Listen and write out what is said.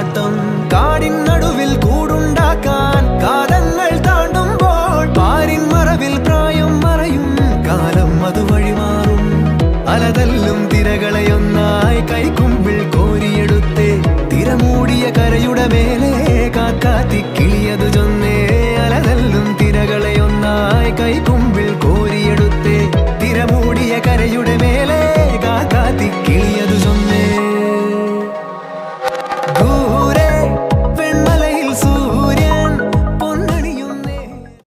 ആട്ടം. കാടിൻ നടുവിൽ കൂടുണ്ടാക്കാൻ കാലങ്ങൾ താണ്ടുമ്പോൾ പാരിൻ മറവിൽ പ്രായം മറയും കാലം അത് വഴിമാറും. അലതല്ലും തിരകളെയൊന്നായി കൈക്കുമ്പിൾ കോരിയെടുത്തേ തിരമൂടിയ കരയുടെ മേലെ കാക്കാത്തി കിളിയതു ചൊന്നേ. അലതല്ലും തിരകളെയൊന്നായി കൈക്കും